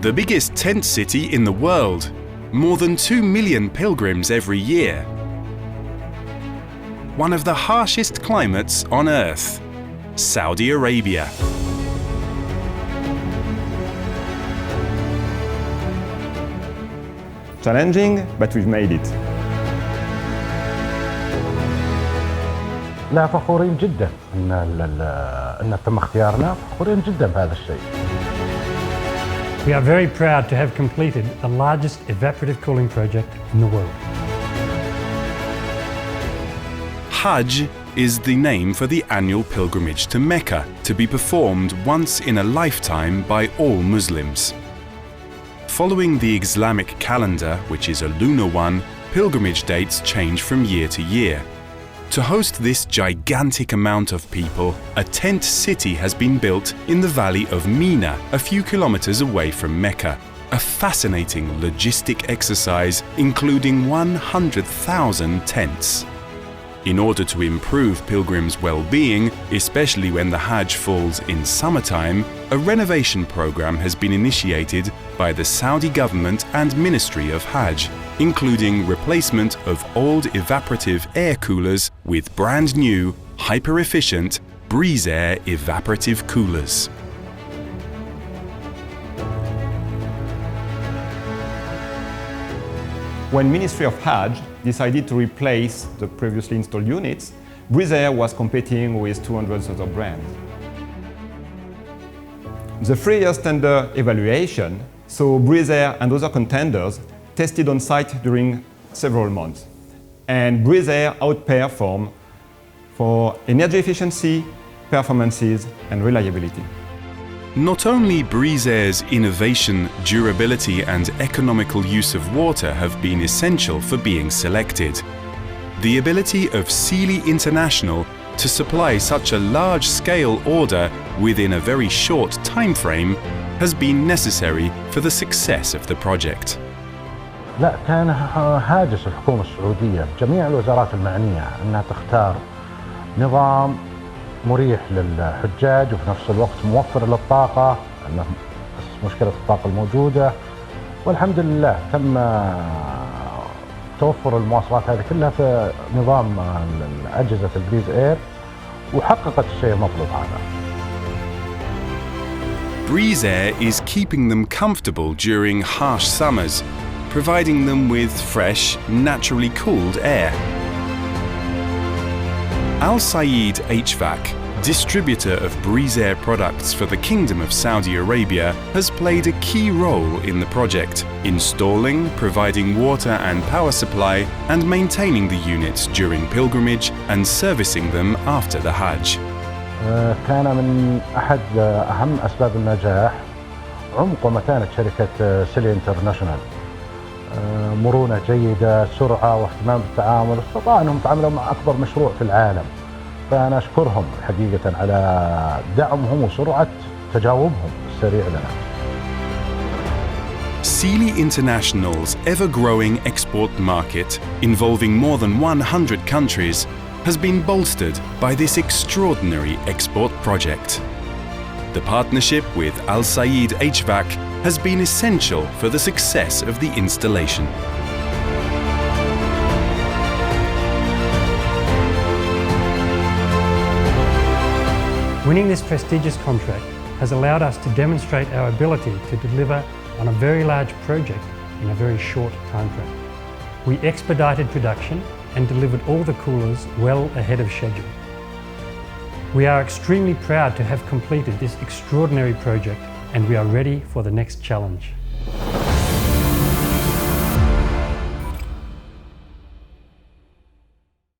The biggest tent city in the world. More than 2 million pilgrims every year. One of the harshest climates on Earth. Saudi Arabia. Challenging, but we've made it. لا فخورين جدا ان تم اختيارنا، فخورين جدا بهذا الشيء. We are very proud to have completed the largest evaporative cooling project in the world. Hajj is the name for the annual pilgrimage to Mecca, to be performed once in a lifetime by all Muslims. Following the Islamic calendar, which is a lunar one, pilgrimage dates change from year to year. To host this gigantic amount of people, a tent city has been built in the valley of Mina, a few kilometers away from Mecca. A fascinating logistic exercise including 100,000 tents. In order to improve pilgrims' well-being, especially when the Hajj falls in summertime, a renovation program has been initiated by the Saudi government and Ministry of Hajj, including replacement of old evaporative air coolers with brand new, hyper-efficient Breezair evaporative coolers. When Ministry of Hajj decided to replace the previously installed units, Breezair was competing with 200 other brands. The 3-year tender evaluation saw Breezair and other contenders tested on site during several months. And Breezair outperformed for energy efficiency, performances, and reliability. Not only Breezair's innovation, durability and economical use of water have been essential for being selected. The ability of Seeley International to supply such a large-scale order within a very short time frame has been necessary for the success of the project. لا، كان هاجس الحكومة السعودية جميع الوزارات المعنية أنها تختار نظام مريح للحجاج وفي نفس الوقت موفر للطاقة، لأن مشكلة الطاقة الموجودة، والحمد لله تم توفر المواصفات هذه كلها في نظام أجهزة البريزاير وحققت الشيء المطلوب هذا. Breezair is keeping them comfortable during harsh summers, providing them with fresh, naturally cooled air. Al Saeed HVAC, distributor of Breezair products for the Kingdom of Saudi Arabia, has played a key role in the project, installing, providing water and power supply, and maintaining the units during pilgrimage and servicing them after the Hajj. كان من أحد أهم أسباب النجاح عمق ومتانة شركة سيلي انترناشونال. مرونة جيدة، سرعة واهتمام بالتعامل، استطاعوا أنهم يتعاملوا مع أكبر مشروع في العالم. فأنا أشكرهم حقيقة على دعمهم وسرعة تجاوبهم السريع لنا. Seeley International's ever-growing export market, involving more than 100 countries, has been bolstered by this extraordinary export project. The partnership with Al Saeed HVAC has been essential for the success of the installation. Winning this prestigious contract has allowed us to demonstrate our ability to deliver on a very large project in a very short time frame. We expedited production and delivered all the coolers well ahead of schedule. We are extremely proud to have completed this extraordinary project, and we are ready for the next challenge.